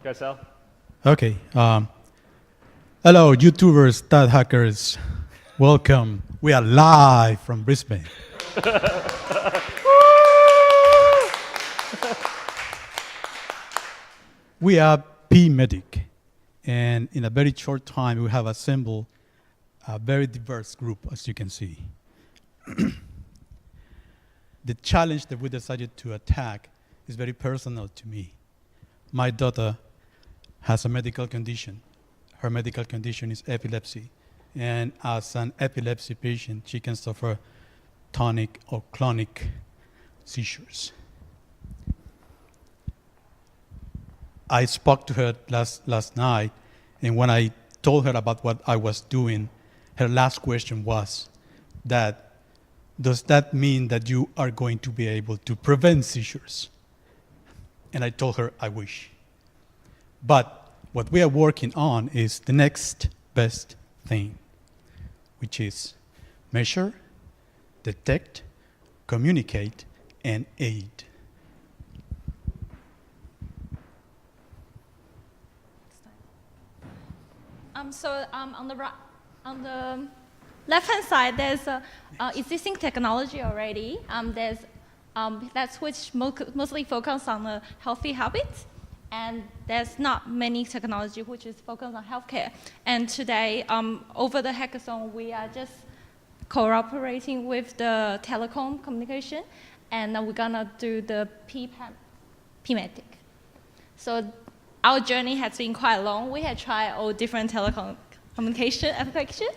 Go, Sal. Okay. Hello, YouTubers, TADHackers. Welcome. We are live from Brisbane. We are PMedic, and in a very short time, we have assembled a very diverse group, as you can see. The challenge that we decided to attack is very personal to me. My daughter has a medical condition. Her medical condition is epilepsy. And as an epilepsy patient, she can suffer tonic or clonic seizures. I spoke to her last night, and when I told her about what I was doing, her last question was that, does that mean that you are going to be able to prevent seizures? And I told her, I wish. But what we are working on is the next best thing, which is measure, detect, communicate, and aid. On the left-hand side, there's existing technology already. That's which mostly focus on the healthy habits, and there's not many technology which is focused on healthcare. And today, over the hackathon, we are just cooperating with the telecom communication, and we're gonna do the PMedic. So our journey has been quite long. We had tried all different telecom communication applications,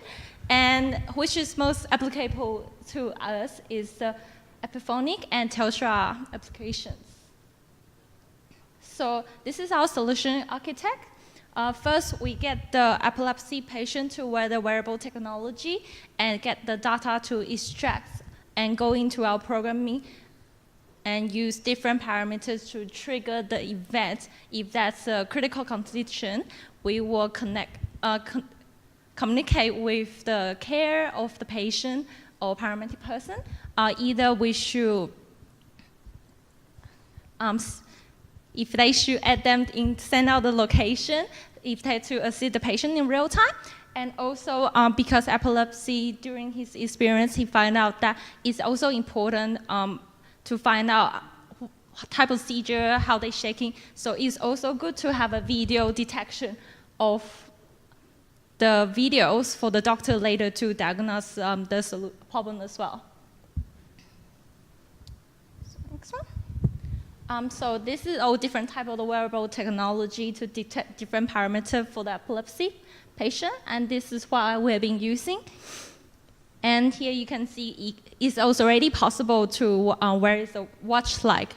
and which is most applicable to us is the Epiphonic and Telstra applications. So this is our solution architect. First, we get the epilepsy patient to wear the wearable technology and get the data to extract and go into our programming and use different parameters to trigger the event. If that's a critical condition, we will communicate with the care of the patient or paramedic person. Either we should, if they should add them in, send out the location, if they to assist the patient in real time. And also because epilepsy, during his experience, he found out that it's also important to find out what type of seizure, how they're shaking. So it's also good to have a video detection of the videos for the doctor later to diagnose the problem as well. So next one. So this is all different type of the wearable technology to detect different parameters for the epilepsy patient, and this is what we have been using. And here you can see it's also already possible to wear the watch like.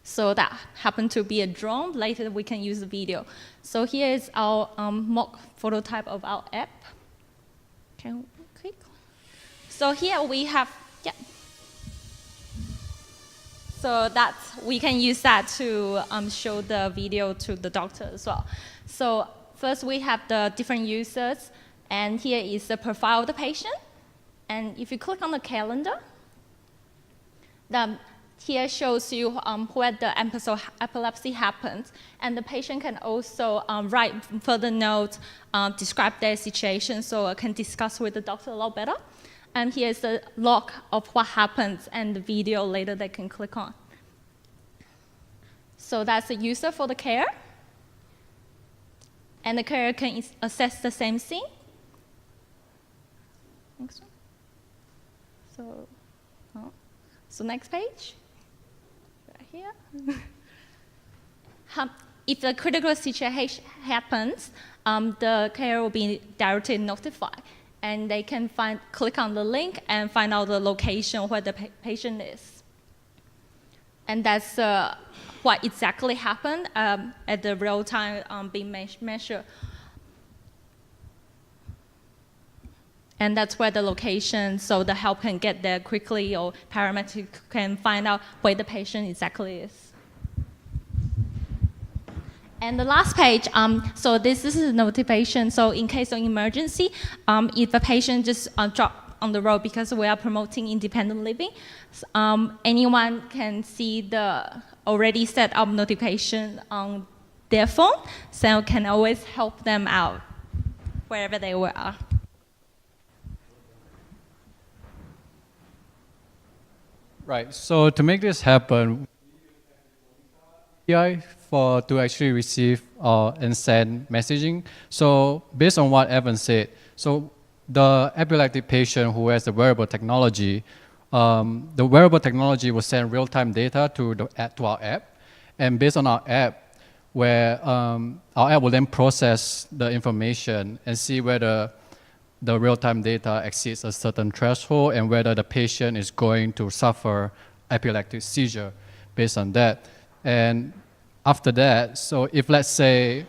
So that happened to be a drone. Later we can use the video. So here is our mock prototype of our app. Can we click? So here we have, yeah. So we can use that to show the video to the doctor as well. So first we have the different users, and here is the profile of the patient. And if you click on the calendar, here shows you where the epilepsy happens. And the patient can also write further notes, describe their situation, so I can discuss with the doctor a lot better. And here's the log of what happens and the video later they can click on. So that's the user for the care. And the carer can assess the same thing. Next one. So next page. Right here. If the critical situation happens, the carer will be directly notified. And they can click on the link and find out the location where the patient is. And that's what exactly happened at the real time being measured. And that's where the location, so the help can get there quickly, or paramedic can find out where the patient exactly is. And the last page, so this is a notification. So in case of emergency, if a patient just drop on the road, because we are promoting independent living, anyone can see the already set up notification on their phone, so can always help them out wherever they are. Right. So to make this happen, API to actually receive and send messaging. So based on what Evan said, so the epileptic patient who has the wearable technology, the wearable technology will send real-time data to our app, and based on our app, where our app will then process the information and see whether the real-time data exceeds a certain threshold and whether the patient is going to suffer epileptic seizure based on that. And after that, so if let's say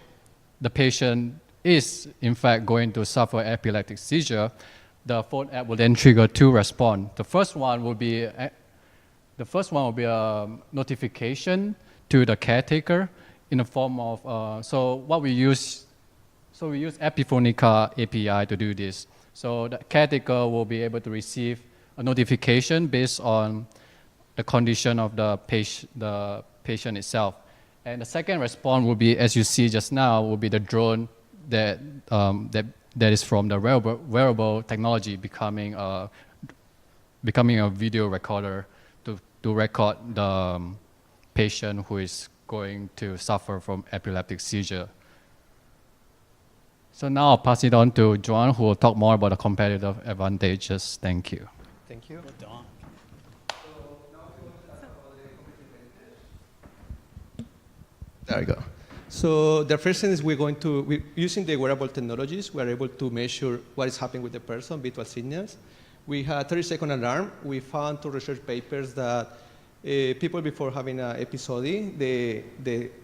the patient is in fact going to suffer epileptic seizure, the phone app will then trigger 2 response. The first one will be a notification to the caretaker in the form of we use Epiphonica API to do this. So the caretaker will be able to receive a notification based on the condition of the patient itself. And the second response will be, as you see just now, will be the drone that is from the wearable technology becoming a video recorder to record the patient who is going to suffer from epileptic seizure. So now I'll pass it on to Juan, who will talk more about the competitive advantages. Thank you. Thank you. There we go. So the first thing is using the wearable technologies, we're able to measure what is happening with the person, visual signals. We had 30-second alarm. We found 2 research papers that people before having an episode, the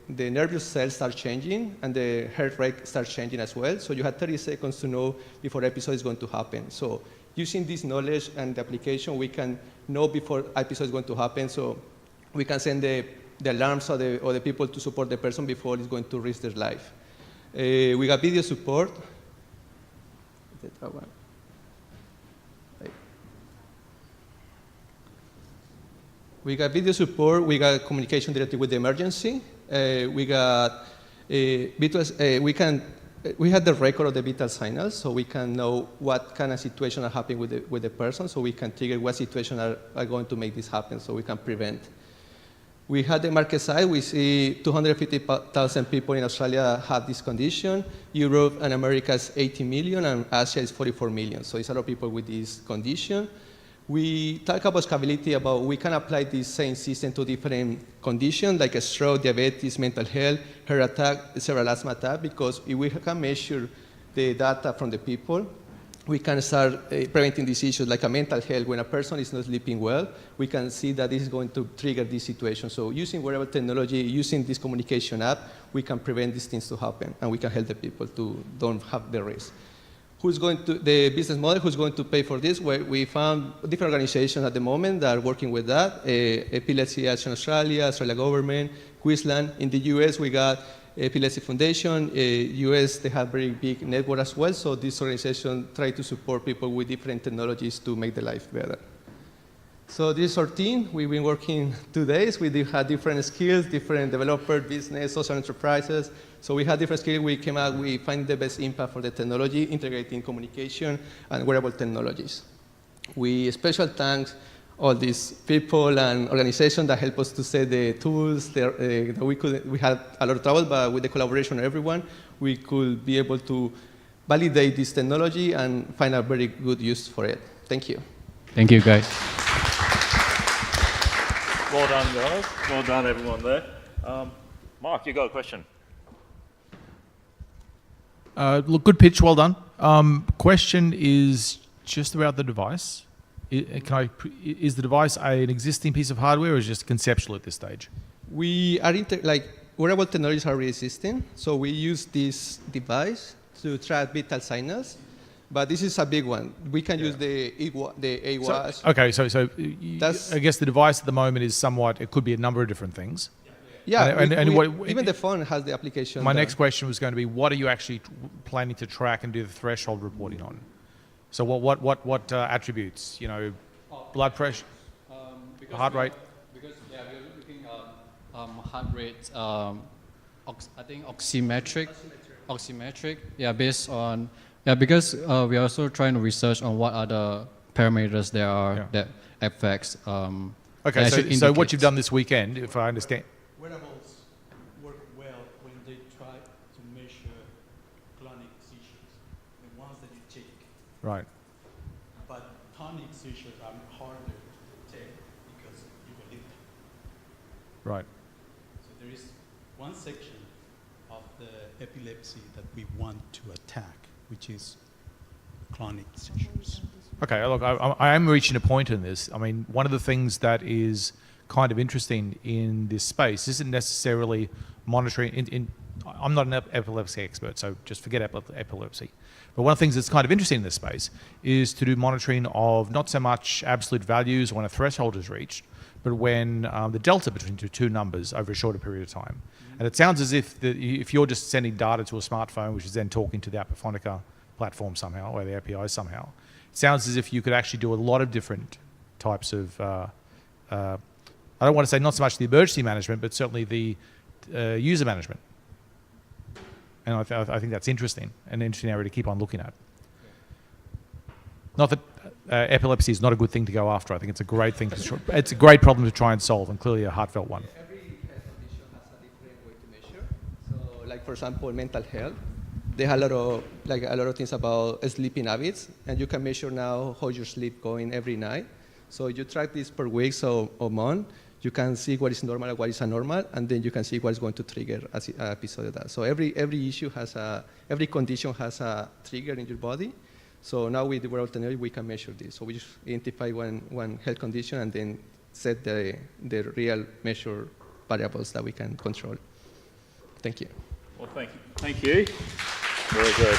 nervous cells start changing and the heart rate starts changing as well. So you have 30 seconds to know before episode is going to happen. So using this knowledge and the application, we can know before episode is going to happen. So we can send the alarms or the people to support the person before it's going to risk their life. We got video support. We got video support. We got communication directly with the emergency. We got we had the record of the vital signals, so we can know what kind of situations are happening with the person, so we can trigger what situations are going to make this happen, so we can prevent. We had the market size. We see 250,000 people in Australia have this condition. Europe and America is 80 million, and Asia is 44 million. So it's a lot of people with this condition. We talk about scalability, about we can apply this same system to different conditions, like a stroke, diabetes, mental health, heart attack, cerebral asthma attack, because if we can measure the data from the people, we can start preventing these issues, like a mental health. When a person is not sleeping well, we can see that this is going to trigger this situation. So using wearable technology, using this communication app, we can prevent these things to happen, and we can help the people to don't have the risk. Who's going to, the business model, who's going to pay for this? We found different organizations at the moment that are working with that. Epilepsy Action Australia, Australia government, Queensland. In the US, we got Epilepsy Foundation. US, they have very big network as well. So this organization try to support people with different technologies to make their life better. So this is our team. We've been working 2 days. We had different skills, different developer, business, social enterprises. So we had different skills. We came out, we find the best impact for the technology, integrating communication and wearable technologies. We special thanks all these people and organizations that help us to set the tools. We had a lot of trouble, but with the collaboration of everyone, we could be able to validate this technology and find a very good use for it. Thank you. Thank you, guys. Well done, guys. Well done, everyone there. Mark, you got a question? Look, good pitch, well done. Question is just about the device. Is the device an existing piece of hardware, or is it just conceptual at this stage? We are wearable technologies are existing, so we use this device to track vital signals. But this is a big one. We can use the AWAS. Okay, so I guess the device at the moment is somewhat, it could be a number of different things. Yeah, even the phone has the application. My next question was going to be, what are you actually planning to track and do the threshold reporting on? So what attributes? You know, blood pressure, heart rate. Because we're looking heart rate, I think oximetric. Yeah, based on, because we are also trying to research on what other parameters there are that affects. Okay, so what you've done this weekend, if I understand. Wearables work well when they try to measure clonic seizures, the ones that you take. Right. But tonic seizures are harder to take because you believe them. Right. So there is one section of the epilepsy that we want to attack, which is clonic seizures. Okay, look, I am reaching a point in this. I mean, one of the things that is kind of interesting in this space isn't necessarily monitoring. I'm not an epilepsy expert, so just forget epilepsy. But one of the things that's kind of interesting in this space is to do monitoring of not so much absolute values when a threshold is reached, but when the delta between two numbers over a shorter period of time. And it sounds as if if you're just sending data to a smartphone, which is then talking to the Apophonica platform somehow, or the API somehow, it sounds as if you could actually do a lot of different types of, I don't want to say not so much the emergency management, but certainly the user management. And I think that's interesting, an interesting area to keep on looking at. Not that epilepsy is not a good thing to go after. I think it's a great thing it's a great problem to try and solve, and clearly a heartfelt one. Every health condition has a different way to measure. So, like for example, mental health. They have a lot of things about sleeping habits, and you can measure now how your sleep going every night. So you track this per week or month. You can see what is normal and what is abnormal, and then you can see what is going to trigger an episode of that. So every issue has every condition has a trigger in your body. So now with the wearable technology, we can measure this. So we just identify one health condition and then set the real measure variables that we can control. Thank you. Well, thank you. Thank you. Very good.